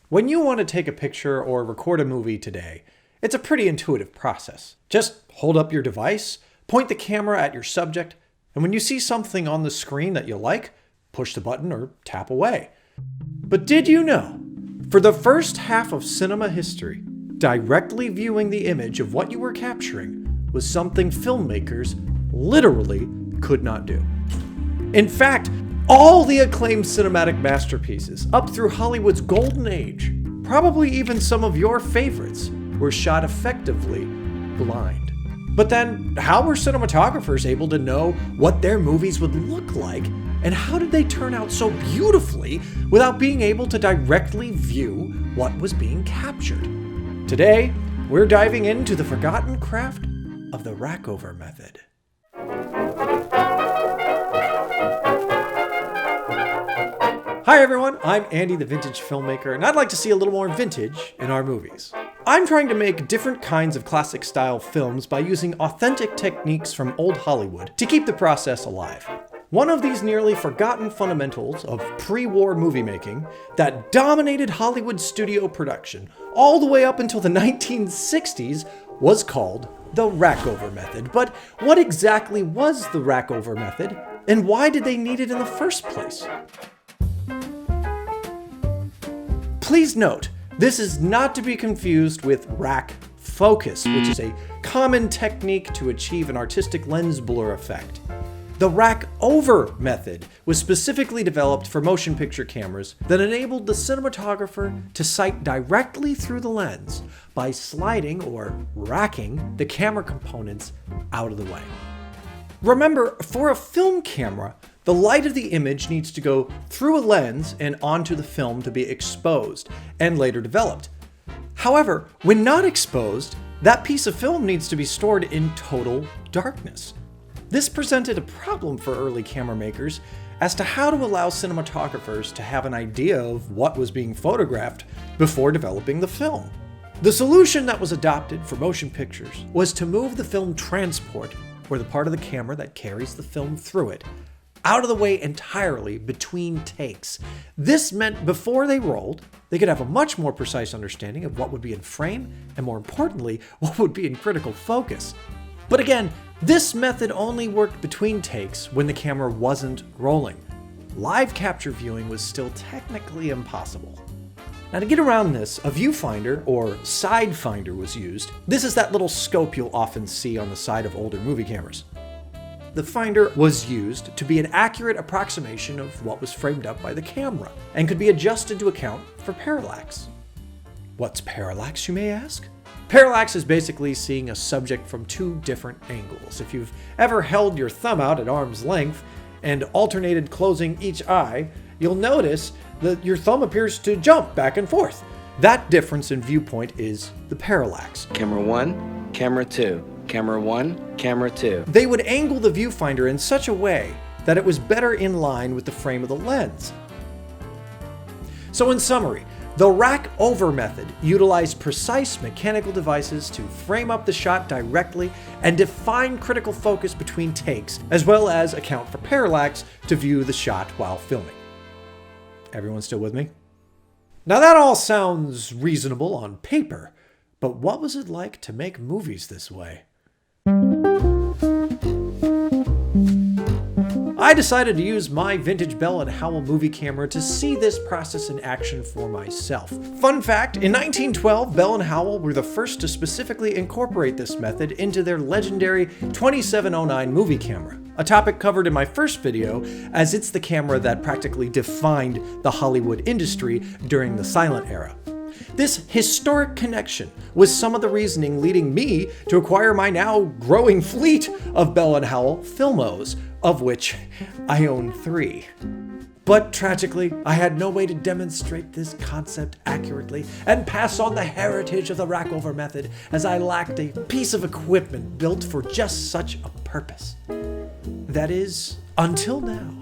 When you want to take a picture or record a movie today, it's a pretty intuitive process. Just hold up your device, point the camera at your subject, and when you see something on the screen that you like, push the button or tap away. But did you know, for the first half of cinema history, directly viewing the image of what you were capturing was something filmmakers literally could not do. In fact, all the acclaimed cinematic masterpieces up through Hollywood's golden age, probably even some of your favorites, were shot effectively blind. But then, how were cinematographers able to know what their movies would look like, and how did they turn out so beautifully without being able to directly view what was being captured? Today, we're diving into the forgotten craft of the rackover method. Hi everyone, I'm Andy the Vintage Filmmaker, and I'd like to see a little more vintage in our movies. I'm trying to make different kinds of classic style films by using authentic techniques from old Hollywood to keep the process alive. One of these nearly forgotten fundamentals of pre-war movie making that dominated Hollywood studio production all the way up until the 1960s was called the rackover method. But what exactly was the rackover method, and why did they need it in the first place? Please note, this is not to be confused with rack focus, which is a common technique to achieve an artistic lens blur effect. The rackover method was specifically developed for motion picture cameras that enabled the cinematographer to sight directly through the lens by sliding or racking the camera components out of the way. Remember, for a film camera, the light of the image needs to go through a lens and onto the film to be exposed and later developed. However, when not exposed, that piece of film needs to be stored in total darkness. This presented a problem for early camera makers as to how to allow cinematographers to have an idea of what was being photographed before developing the film. The solution that was adopted for motion pictures was to move the film transport, or the part of the camera that carries the film through it, out of the way entirely between takes. This meant before they rolled, they could have a much more precise understanding of what would be in frame, and more importantly, what would be in critical focus. But again, this method only worked between takes when the camera wasn't rolling. Live capture viewing was still technically impossible. Now to get around this, a viewfinder, or side finder, was used. This is that little scope you'll often see on the side of older movie cameras. The finder was used to be an accurate approximation of what was framed up by the camera, and could be adjusted to account for parallax. What's parallax, you may ask? Parallax is basically seeing a subject from two different angles. If you've ever held your thumb out at arm's length and alternated closing each eye, you'll notice that your thumb appears to jump back and forth. That difference in viewpoint is the parallax. Camera 1, camera 2. Camera 1, camera 2. They would angle the viewfinder in such a way that it was better in line with the frame of the lens. So in summary, the rackover method utilized precise mechanical devices to frame up the shot directly and define critical focus between takes, as well as account for parallax to view the shot while filming. Everyone still with me? Now that all sounds reasonable on paper, but what was it like to make movies this way? I decided to use my vintage Bell Howell movie camera to see this process in action for myself. Fun fact, in 1912, Bell Howell were the first to specifically incorporate this method into their legendary 2709 movie camera, a topic covered in my first video, as it's the camera that practically defined the Hollywood industry during the silent era. This historic connection was some of the reasoning leading me to acquire my now growing fleet of Bell Howell Filmos, of which I own 3. But tragically, I had no way to demonstrate this concept accurately and pass on the heritage of the rackover method, as I lacked a piece of equipment built for just such a purpose. That is, until now.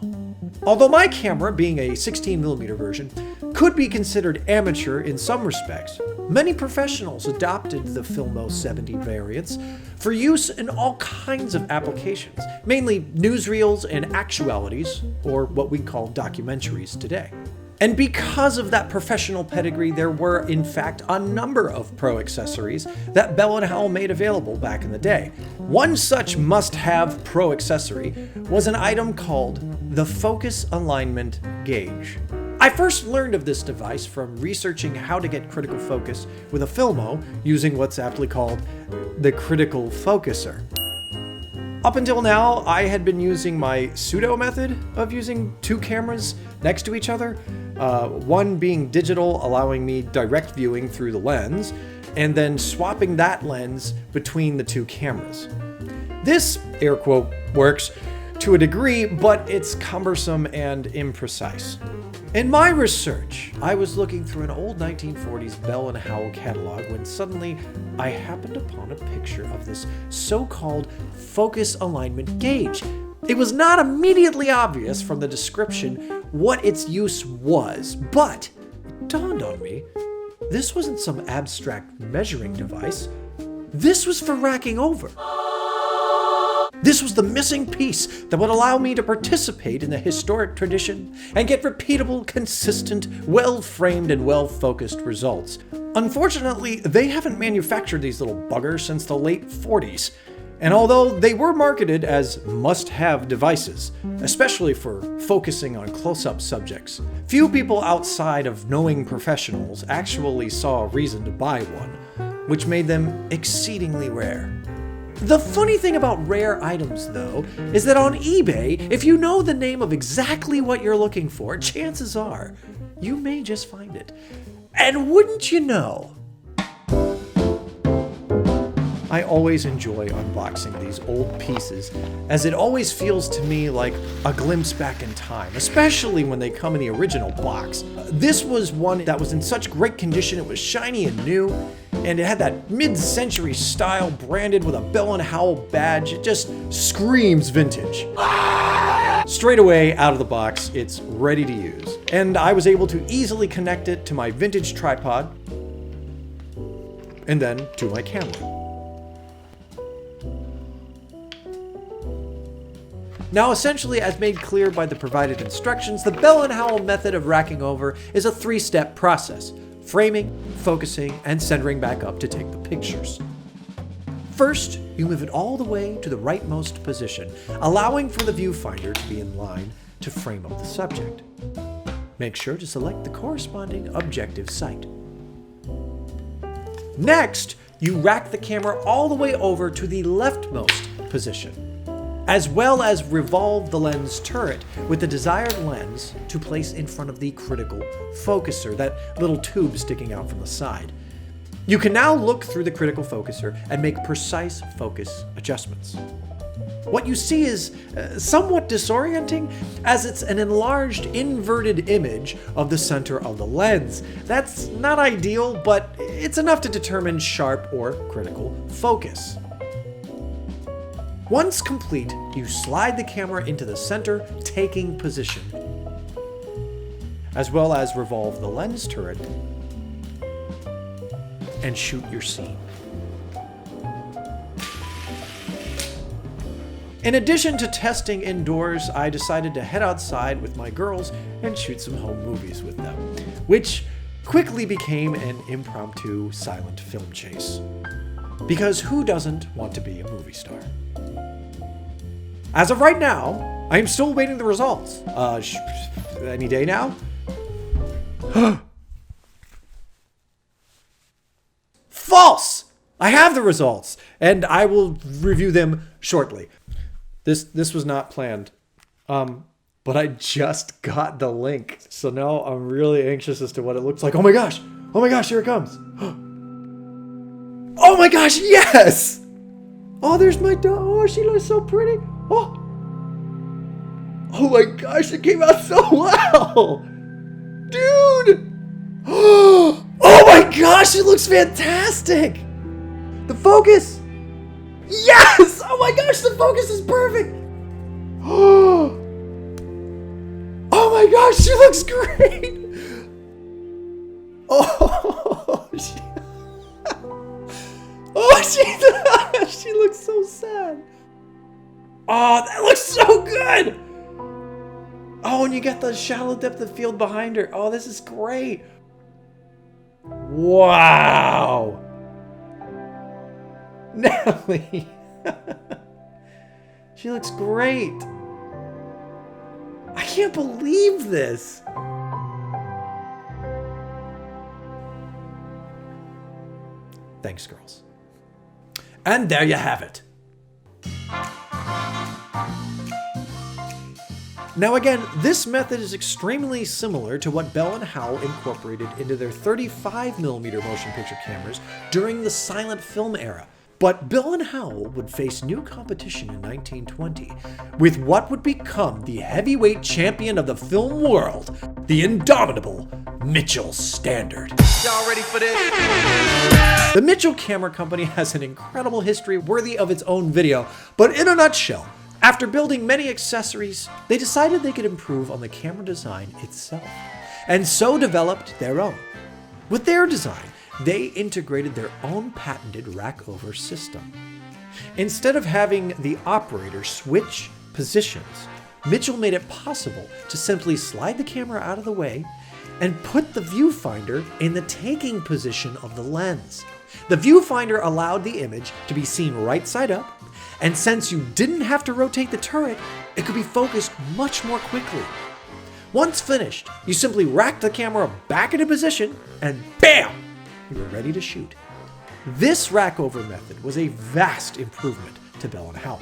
Although my camera, being a 16mm version, could be considered amateur in some respects, many professionals adopted the Filmo 70 variants for use in all kinds of applications, mainly newsreels and actualities, or what we call documentaries today. And because of that professional pedigree, there were, in fact, a number of pro accessories that Bell & Howell made available back in the day. One such must-have pro accessory was an item called the Focus Alignment Gauge. I first learned of this device from researching how to get critical focus with a Filmo using what's aptly called the critical focuser. Up until now, I had been using my pseudo method of using two cameras next to each other, one being digital, allowing me direct viewing through the lens, and then swapping that lens between the two cameras. This, air quote, works to a degree, but it's cumbersome and imprecise. In my research, I was looking through an old 1940s Bell & Howell catalog when suddenly I happened upon a picture of this so-called focus alignment gauge. It was not immediately obvious from the description what its use was, but it dawned on me, this wasn't some abstract measuring device. This was for racking over. This was the missing piece that would allow me to participate in the historic tradition and get repeatable, consistent, well-framed, and well-focused results. Unfortunately, they haven't manufactured these little buggers since the late 40s. And although they were marketed as must-have devices, especially for focusing on close-up subjects, few people outside of knowing professionals actually saw a reason to buy one, which made them exceedingly rare. The funny thing about rare items, though, is that on eBay, if you know the name of exactly what you're looking for, chances are you may just find it. And wouldn't you know, I always enjoy unboxing these old pieces, as it always feels to me like a glimpse back in time, especially when they come in the original box. This was one that was in such great condition, it was shiny and new, and it had that mid-century style branded with a Bell & Howell badge. It just screams vintage. Straight away out of the box, it's ready to use. And I was able to easily connect it to my vintage tripod, and then to my camera. Now, essentially, as made clear by the provided instructions, the Bell & Howell method of racking over is a three-step process: framing, focusing, and centering back up to take the pictures. First, you move it all the way to the rightmost position, allowing for the viewfinder to be in line to frame up the subject. Make sure to select the corresponding objective sight. Next, you rack the camera all the way over to the leftmost position, as well as revolve the lens turret with the desired lens to place in front of the critical focuser, that little tube sticking out from the side. You can now look through the critical focuser and make precise focus adjustments. What you see is somewhat disorienting, as it's an enlarged, inverted image of the center of the lens. That's not ideal, but it's enough to determine sharp or critical focus. Once complete, you slide the camera into the center taking position, as well as revolve the lens turret and shoot your scene. In addition to testing indoors, I decided to head outside with my girls and shoot some home movies with them, which quickly became an impromptu silent film chase. Because who doesn't want to be a movie star? As of right now, I am still awaiting the results. Any day now? False! I have the results, and I will review them shortly. This was not planned, but I just got the link, so now I'm really anxious as to what it looks like. Oh my gosh, here it comes. Oh my gosh, yes! Oh, there's my dog. Oh, she looks so pretty. Oh my gosh, it came out so well! Dude! Oh my gosh, it looks fantastic! The focus! Yes! Oh my gosh, the focus is perfect! Oh my gosh, she looks great! She looks so sad. Oh, that looks so good! Oh, and you get the shallow depth of field behind her. Oh, this is great. Wow. Natalie. She looks great. I can't believe this. Thanks, girls. And there you have it. Now again, this method is extremely similar to what Bell and Howell incorporated into their 35mm motion picture cameras during the silent film era. But Bell and Howell would face new competition in 1920 with what would become the heavyweight champion of the film world, the indomitable Mitchell Standard. Y'all ready for this? The Mitchell Camera Company has an incredible history worthy of its own video, but in a nutshell, after building many accessories, they decided they could improve on the camera design itself, and so developed their own. With their design, they integrated their own patented rackover system. Instead of having the operator switch positions, Mitchell made it possible to simply slide the camera out of the way and put the viewfinder in the taking position of the lens. The viewfinder allowed the image to be seen right side up, and since you didn't have to rotate the turret, it could be focused much more quickly. Once finished, you simply racked the camera back into position and BAM! You were ready to shoot. This rackover method was a vast improvement to Bell & Howell's.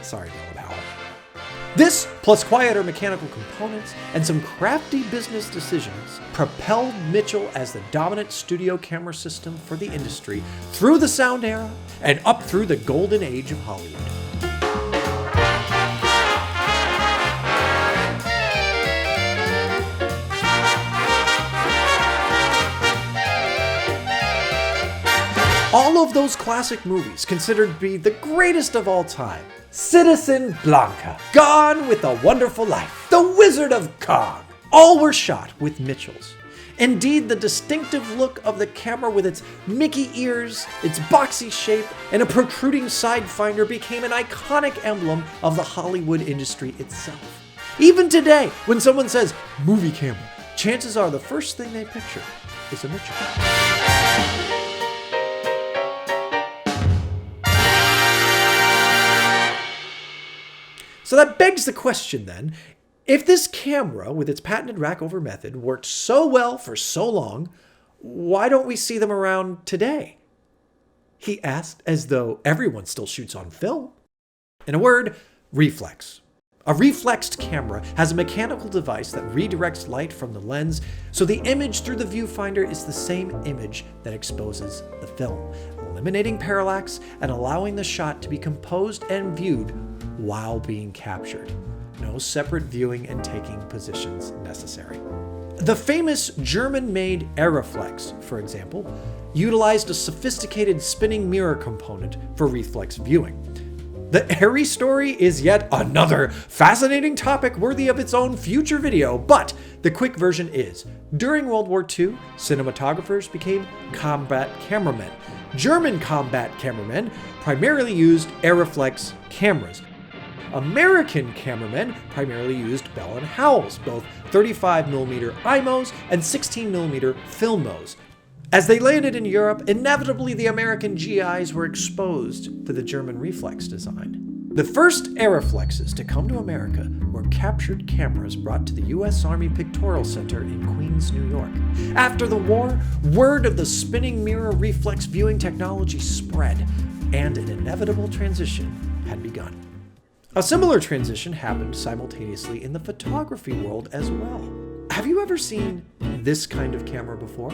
Sorry, Bell & Howell. This, plus quieter mechanical components and some crafty business decisions, propelled Mitchell as the dominant studio camera system for the industry through the sound era and up through the golden age of Hollywood. All of those classic movies considered to be the greatest of all time. Citizen Blanca, Gone with a Wonderful Life, The Wizard of Kong, all were shot with Mitchells. Indeed, the distinctive look of the camera with its Mickey ears, its boxy shape, and a protruding side finder became an iconic emblem of the Hollywood industry itself. Even today, when someone says movie camera, chances are the first thing they picture is a Mitchell. So that begs the question then, if this camera with its patented rackover method worked so well for so long, why don't we see them around today? He asked, as though everyone still shoots on film. In a word, reflex. A reflexed camera has a mechanical device that redirects light from the lens, so the image through the viewfinder is the same image that exposes the film, eliminating parallax and allowing the shot to be composed and viewed while being captured. No separate viewing and taking positions necessary. The famous German-made Aeroflex, for example, utilized a sophisticated spinning mirror component for reflex viewing. The Airy story is yet another fascinating topic worthy of its own future video, but the quick version is, during World War II, cinematographers became combat cameramen. German combat cameramen primarily used Aeroflex cameras. American cameramen primarily used Bell & Howell's, both 35mm IMOs and 16mm Filmos. As they landed in Europe, inevitably the American GIs were exposed to the German reflex design. The first Aeroflexes to come to America were captured cameras brought to the U.S. Army Pictorial Center in Queens, New York. After the war, word of the spinning mirror reflex viewing technology spread, and an inevitable transition had begun. A similar transition happened simultaneously in the photography world as well. Have you ever seen this kind of camera before?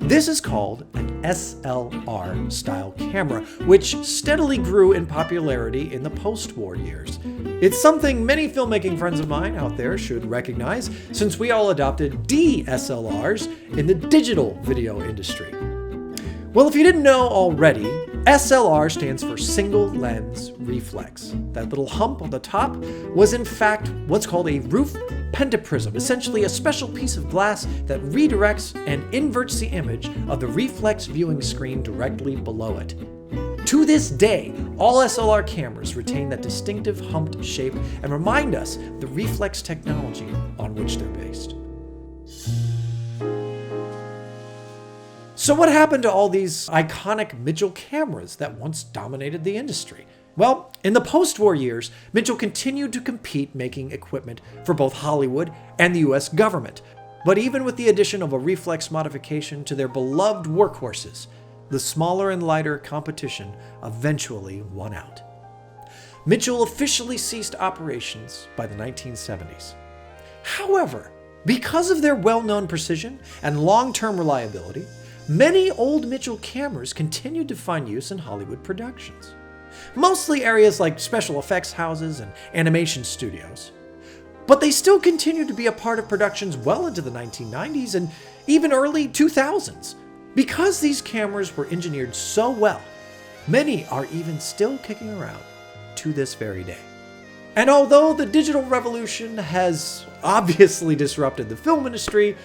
This is called an SLR style camera, which steadily grew in popularity in the post-war years. It's something many filmmaking friends of mine out there should recognize, since we all adopted DSLRs in the digital video industry. Well, if you didn't know already, SLR stands for single lens reflex. That little hump on the top was in fact what's called a roof pentaprism, essentially a special piece of glass that redirects and inverts the image of the reflex viewing screen directly below it. To this day, all SLR cameras retain that distinctive humped shape and remind us the reflex technology on which they're based. So what happened to all these iconic Mitchell cameras that once dominated the industry? Well, in the post-war years, Mitchell continued to compete making equipment for both Hollywood and the US government. But even with the addition of a reflex modification to their beloved workhorses, the smaller and lighter competition eventually won out. Mitchell officially ceased operations by the 1970s. However, because of their well-known precision and long-term reliability, many old Mitchell cameras continued to find use in Hollywood productions. Mostly areas like special effects houses and animation studios. But they still continued to be a part of productions well into the 1990s and even early 2000s. Because these cameras were engineered so well, many are even still kicking around to this very day. And although the digital revolution has obviously disrupted the film industry,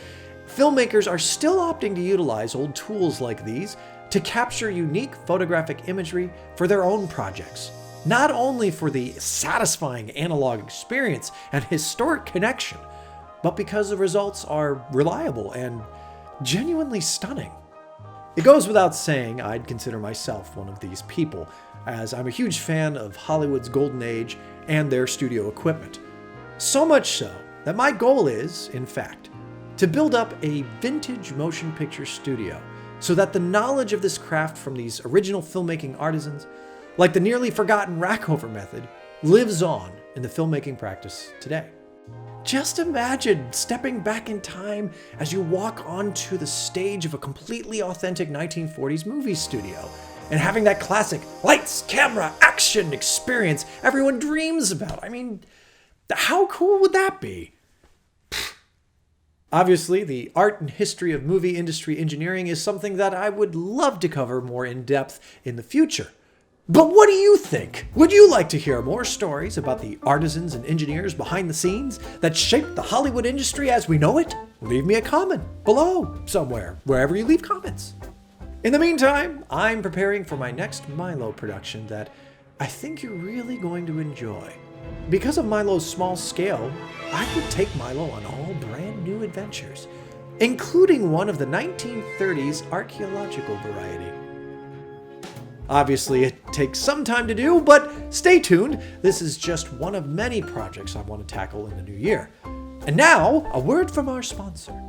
filmmakers are still opting to utilize old tools like these to capture unique photographic imagery for their own projects. Not only for the satisfying analog experience and historic connection, but because the results are reliable and genuinely stunning. It goes without saying I'd consider myself one of these people, as I'm a huge fan of Hollywood's golden age and their studio equipment. So much so that my goal is, in fact, to build up a vintage motion picture studio so that the knowledge of this craft from these original filmmaking artisans, like the nearly forgotten rackover method, lives on in the filmmaking practice today. Just imagine stepping back in time as you walk onto the stage of a completely authentic 1940s movie studio and having that classic lights, camera, action experience everyone dreams about. I mean, how cool would that be? Obviously, the art and history of movie industry engineering is something that I would love to cover more in depth in the future. But what do you think? Would you like to hear more stories about the artisans and engineers behind the scenes that shaped the Hollywood industry as we know it? Leave me a comment below somewhere, wherever you leave comments. In the meantime, I'm preparing for my next Milo production that I think you're really going to enjoy. Because of Milo's small scale, I could take Milo on all brand new adventures, including one of the 1930s archaeological variety. Obviously, it takes some time to do, but stay tuned. This is just one of many projects I want to tackle in the new year. And now, a word from our sponsor.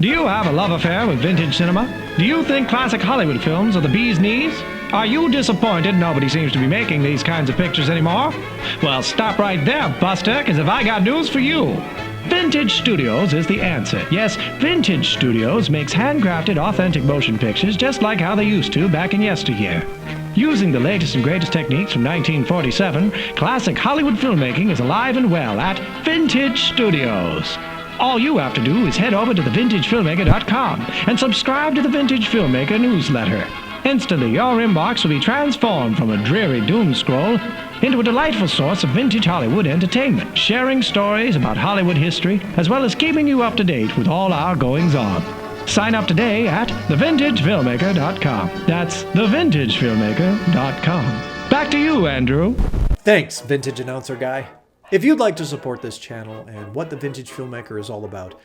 Do you have a love affair with vintage cinema? Do you think classic Hollywood films are the bee's knees? Are you disappointed nobody seems to be making these kinds of pictures anymore? Well, stop right there, Buster, because if I got news for you. Vintage Studios is the answer. Yes, Vintage Studios makes handcrafted, authentic motion pictures just like how they used to back in yesteryear. Using the latest and greatest techniques from 1947, classic Hollywood filmmaking is alive and well at Vintage Studios. All you have to do is head over to thevintagefilmmaker.com and subscribe to the Vintage Filmmaker newsletter. Instantly, your inbox will be transformed from a dreary doom scroll into a delightful source of vintage Hollywood entertainment, sharing stories about Hollywood history, as well as keeping you up to date with all our goings-on. Sign up today at thevintagefilmmaker.com. That's thevintagefilmmaker.com. Back to you, Andrew. Thanks, Vintage Announcer Guy. If you'd like to support this channel and what the Vintage Filmmaker is all about,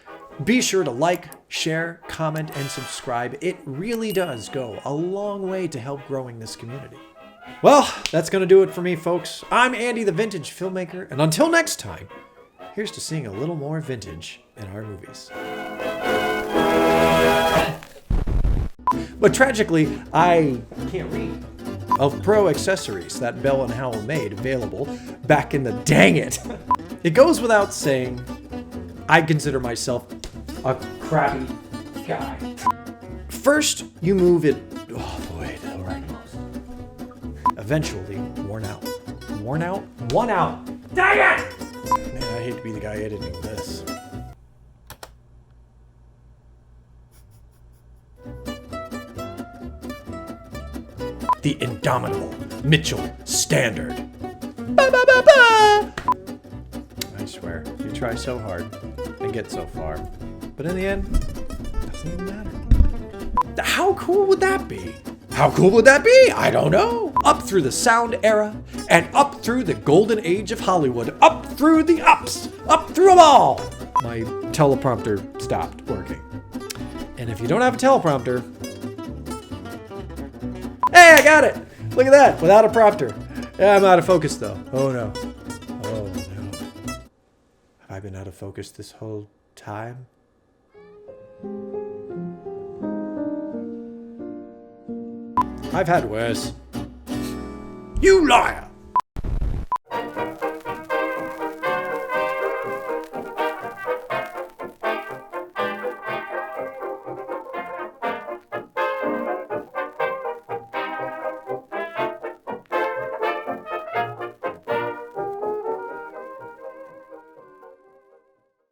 be sure to like, share, comment, and subscribe. It really does go a long way to help growing this community. Well, that's going to do it for me, folks. I'm Andy, the Vintage Filmmaker, and until next time, here's to seeing a little more vintage in our movies. But tragically, I can't read. Of Pro accessories that Bell Howell made available back in the dang it. It goes without saying, I consider myself a crappy guy. First, you move it all the way to the rightmost. Eventually, worn out. Worn out? One out! Dang it! Man, I hate to be the guy editing this. The indomitable Mitchell Standard. Ba, ba, ba, ba. I swear, you try so hard and get so far, but in the end, it doesn't even matter. How cool would that be? How cool would that be? I don't know. Up through the sound era and up through the golden age of Hollywood. Up through the ups. Up through them all. My teleprompter stopped working. And if you don't have a teleprompter... Hey, I got it! Look at that, without a prompter. Yeah, I'm out of focus though. Oh no. Oh no. Have I been out of focus this whole time? I've had worse. You liar!